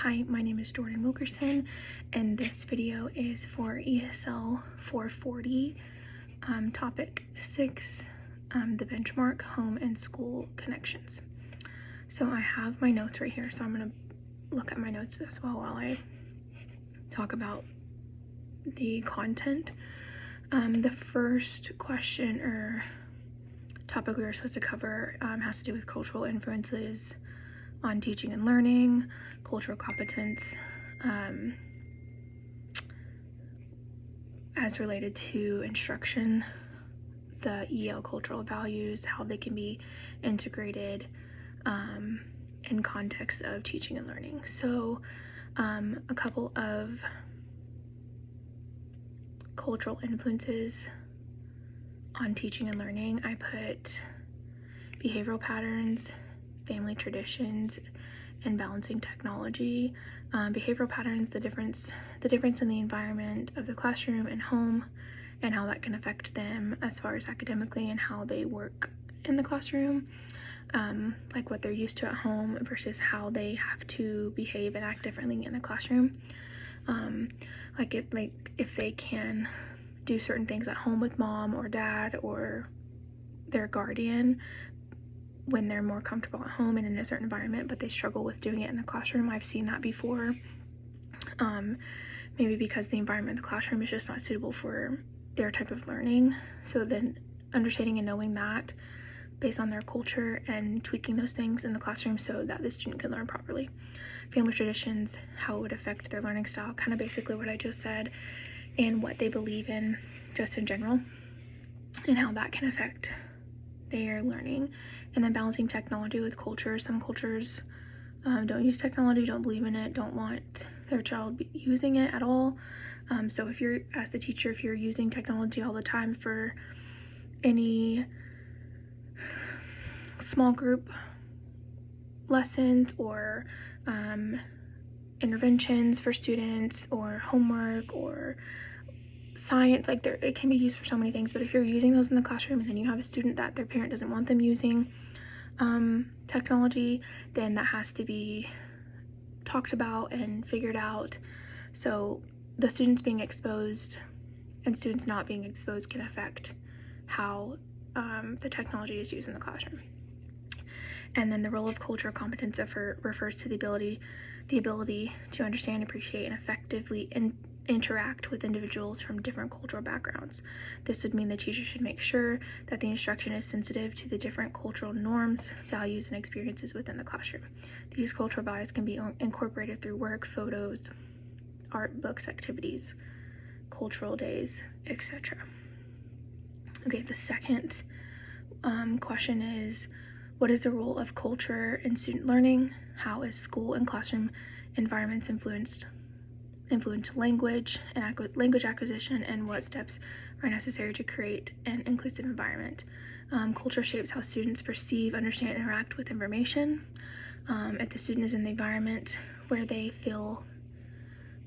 Hi, my name is Jordan Wilkerson, and this video is for ESL 440, topic 6, the benchmark home and school connections. So I have my notes right here, so I'm going to look at my notes as well while I talk about the content. The first question or topic we were supposed to cover has to do with cultural influences on teaching and learning, cultural competence as related to instruction, the EL cultural values, how they can be integrated in context of teaching and learning. So a couple of cultural influences on teaching and learning, I put behavioral patterns, family traditions, and balancing technology. Behavioral patterns, the difference in the environment of the classroom and home, and how that can affect them as far as academically and how they work in the classroom, like what they're used to at home versus how they have to behave and act differently in the classroom. If they can do certain things at home with mom or dad or their guardian when they're more comfortable at home and in a certain environment, but they struggle with doing it in the classroom. I've seen that before. Maybe because the environment of the classroom is just not suitable for their type of learning. So then understanding and knowing that based on their culture and tweaking those things in the classroom so that the student can learn properly. Family traditions, how it would affect their learning style, kind of basically what I just said, and what they believe in just in general, and how that can affect their learning. And then balancing technology with culture. Some cultures don't use technology, don't believe in it, don't want their child using it at all. So if you're, as the teacher, if you're using technology all the time for any small group lessons or interventions for students or homework or science, like it can be used for so many things, but if you're using those in the classroom and then you have a student that their parent doesn't want them using technology, then that has to be talked about and figured out. So the students being exposed and students not being exposed can affect how the technology is used in the classroom. And then the role of cultural competence refers to the ability to understand, appreciate, and effectively interact with individuals from different cultural backgrounds. This would mean the teacher should make sure that the instruction is sensitive to the different cultural norms, values, and experiences within the classroom. These cultural values can be incorporated through work, photos, art, books, activities, cultural days, etc. Okay, the second question is, what is the role of culture in student learning? How is school and classroom environments influence language and language acquisition, and what steps are necessary to create an inclusive environment? Culture shapes how students perceive, understand, and interact with information. If the student is in the environment where they feel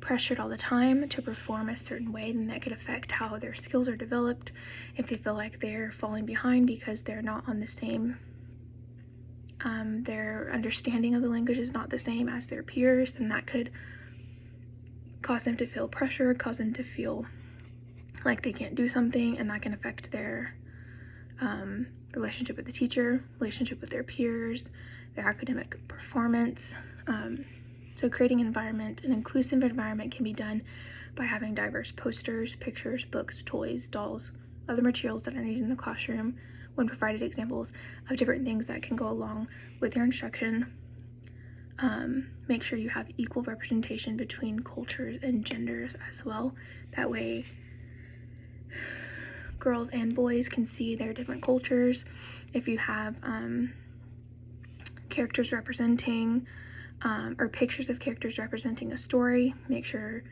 pressured all the time to perform a certain way, then that could affect how their skills are developed. If they feel like they're falling behind because they're not on the same their understanding of the language is not the same as their peers, then that could cause them to feel pressure, cause them to feel like they can't do something, and that can affect their relationship with the teacher, relationship with their peers, their academic performance. So creating an inclusive environment can be done by having diverse posters, pictures, books, toys, dolls, other materials that are needed in the classroom when provided examples of different things that can go along with your instruction. Make sure you have equal representation between cultures and genders as well. That way girls and boys can see their different cultures. If you have characters representing or pictures of characters representing a story, make sure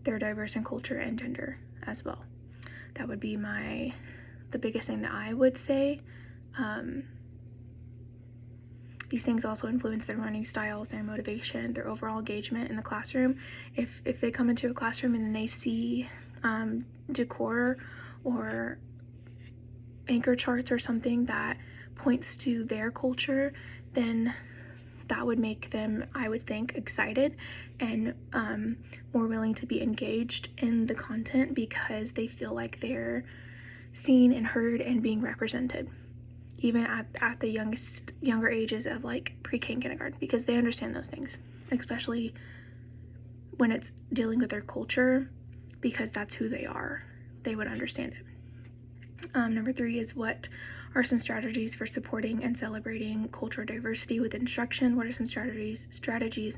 they're diverse in culture and gender as well. That would be the biggest thing that I would say. These things also influence their learning styles, their motivation, their overall engagement in the classroom. If they come into a classroom and then they see decor or anchor charts or something that points to their culture, then that would make them, I would think, excited and more willing to be engaged in the content because they feel like they're seen and heard and being represented, even at the younger ages of like pre-K and kindergarten, because they understand those things, especially when it's dealing with their culture, because that's who they are. They would understand it. Number 3 is, what are some strategies for supporting and celebrating cultural diversity with instruction? What are some strategies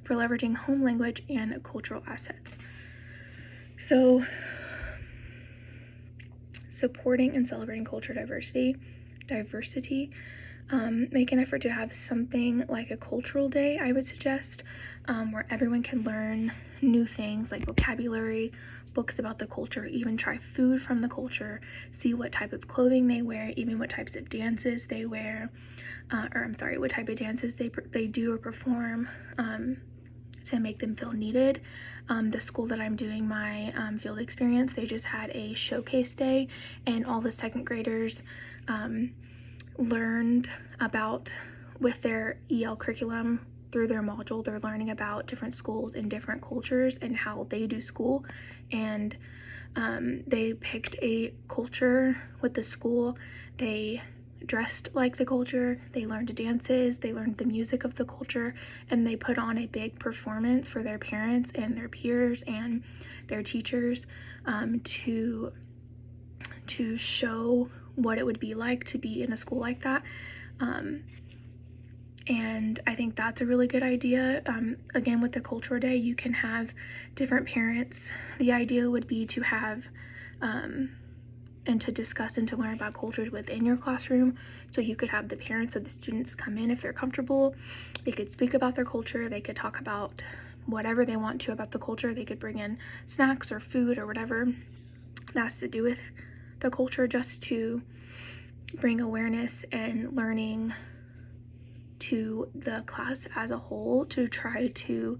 for leveraging home language and cultural assets? So, supporting and celebrating cultural diversity, make an effort to have something like a cultural day, I would suggest, where everyone can learn new things like vocabulary, books about the culture, even try food from the culture, see what type of clothing they wear, even what types of dances they wear, what type of dances they do or perform, to make them feel needed. The school that I'm doing my field experience, they just had a showcase day, and all the second graders learned about, with their EL curriculum, through their module, they're learning about different schools and different cultures and how they do school. And they picked a culture with the school. They dressed like the culture, they learned dances, they learned the music of the culture, and they put on a big performance for their parents and their peers and their teachers, to show what it would be like to be in a school like that. And I think that's a really good idea. Again, with the culture day, you can have different parents. The idea would be to have and to discuss and to learn about cultures within your classroom. So you could have the parents of the students come in if they're comfortable. They could speak about their culture. They could talk about whatever they want to about the culture. They could bring in snacks or food or whatever that has to do with the culture, just to bring awareness and learning to the class as a whole, to try to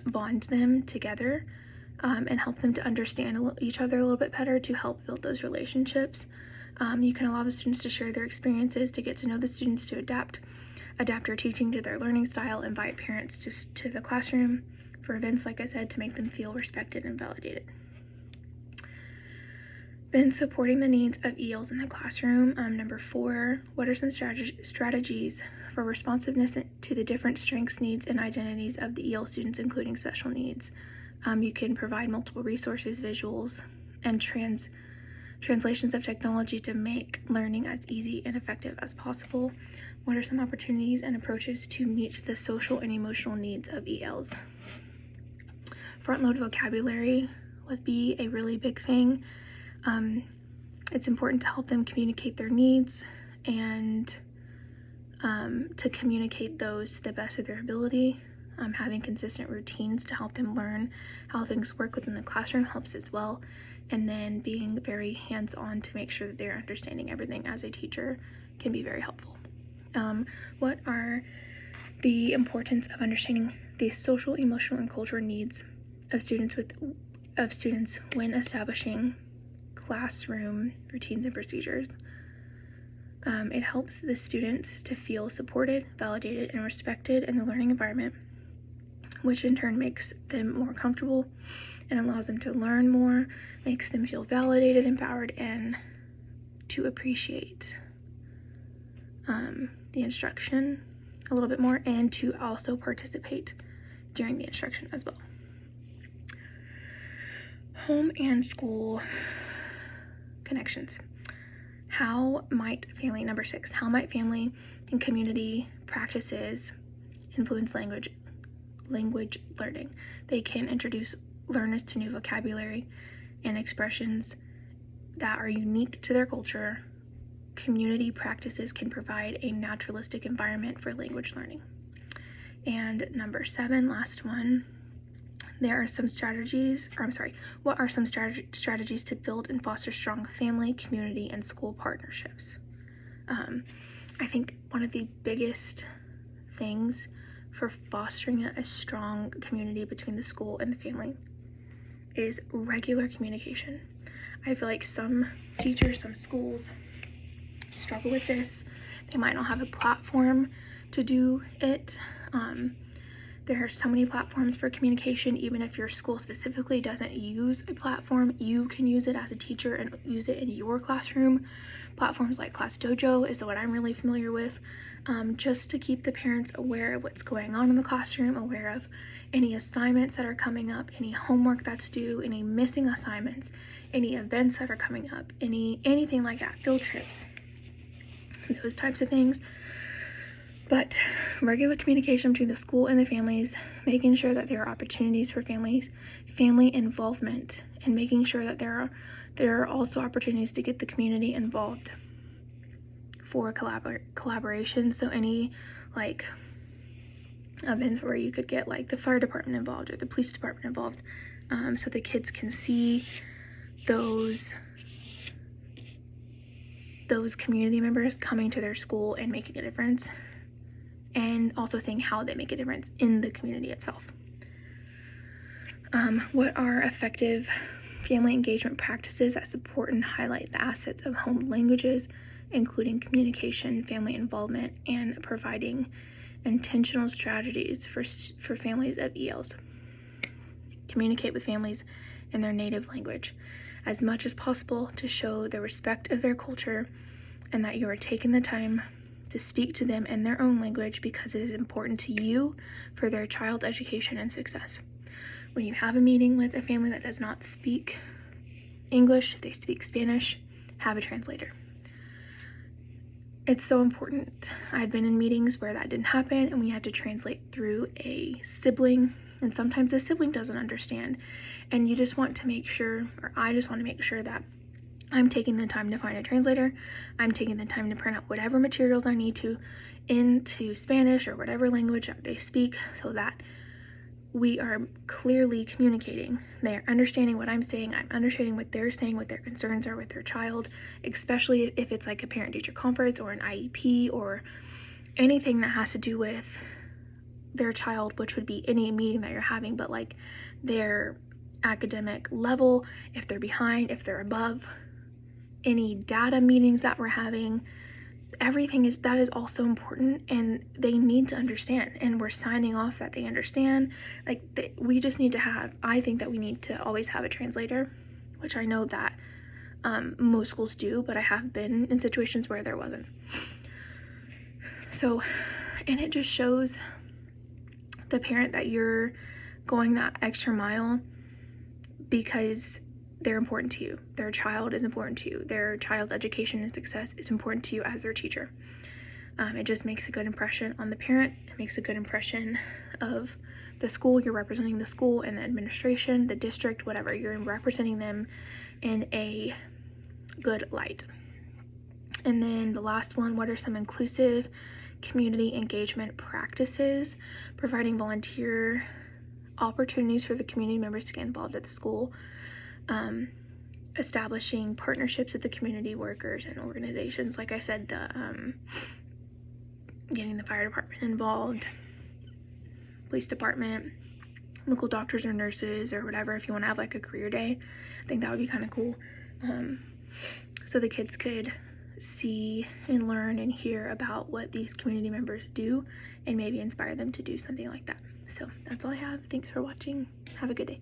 bond them together, and help them to understand each other a little bit better, to help build those relationships. You can allow the students to share their experiences, to get to know the students, to adapt your teaching to their learning style, invite parents to the classroom for events, like I said, to make them feel respected and validated. Then supporting the needs of ELs in the classroom. Number 4, what are some strategies for responsiveness to the different strengths, needs, and identities of the EL students, including special needs? You can provide multiple resources, visuals, and translations of technology to make learning as easy and effective as possible. What are some opportunities and approaches to meet the social and emotional needs of ELs? Front-load vocabulary would be a really big thing. It's important to help them communicate their needs and to communicate those to the best of their ability. Having consistent routines to help them learn how things work within the classroom helps as well. And then being very hands-on to make sure that they're understanding everything as a teacher can be very helpful. What are the importance of understanding the social, emotional, and cultural needs of students when establishing classroom routines and procedures? It helps the students to feel supported, validated, and respected in the learning environment, which in turn makes them more comfortable and allows them to learn more, makes them feel validated, empowered, and to appreciate the instruction a little bit more, and to also participate during the instruction as well. Home and school connections. Number 6, how might family and community practices influence language learning? They can introduce learners to new vocabulary and expressions that are unique to their culture. Community practices can provide a naturalistic environment for language learning. And number 7, last one, what are some strategies to build and foster strong family, community, and school partnerships? I think one of the biggest things for fostering a strong community between the school and the family is regular communication. I feel like some teachers, some schools struggle with this. They might not have a platform to do it. There are so many platforms for communication. Even if your school specifically doesn't use a platform, you can use it as a teacher and use it in your classroom. Platforms like Class Dojo is the one I'm really familiar with, just to keep the parents aware of what's going on in the classroom, aware of any assignments that are coming up, any homework that's due, any missing assignments, any events that are coming up, anything like that, field trips, those types of things. But regular communication between the school and the families, making sure that there are opportunities for family involvement, and making sure that there are also opportunities to get the community involved for collaboration. So any like events where you could get like the fire department involved or the police department involved, so the kids can see those community members coming to their school and making a difference, and also seeing how they make a difference in the community itself. What are effective family engagement practices that support and highlight the assets of home languages, including communication, family involvement, and providing intentional strategies for families of ELs? Communicate with families in their native language as much as possible to show the respect of their culture and that you are taking the time to speak to them in their own language because it is important to you for their child's education and success. When you have a meeting with a family that does not speak English, if they speak Spanish, have a translator. It's so important. I've been in meetings where that didn't happen and we had to translate through a sibling, and sometimes the sibling doesn't understand, and you just want to make sure, or I just want to make sure that I'm taking the time to find a translator. I'm taking the time to print out whatever materials I need to into Spanish or whatever language that they speak, so that we are clearly communicating. They're understanding what I'm saying, I'm understanding what they're saying, what their concerns are with their child, especially if it's like a parent-teacher conference or an IEP or anything that has to do with their child, which would be any meeting that you're having, but like their academic level, if they're behind, if they're above, any data meetings that we're having, everything that is also important, and they need to understand, and we're signing off that they understand. Like we just need to have, I think that we need to always have a translator, which I know that most schools do, but I have been in situations where there wasn't. So, and it just shows the parent that you're going that extra mile because they're important to you. Their child is important to you. Their child's education and success is important to you as their teacher. It just makes a good impression on the parent. It makes a good impression of the school. You're representing the school and the administration, the district, whatever. You're representing them in a good light. And then the last one, what are some inclusive community engagement practices? Providing volunteer opportunities for the community members to get involved at the school. Establishing partnerships with the community workers and organizations. Like I said, getting the fire department involved, police department, local doctors or nurses or whatever, if you want to have like a career day. I think that would be kind of cool. So the kids could see and learn and hear about what these community members do and maybe inspire them to do something like that. So that's all I have. Thanks for watching. Have a good day.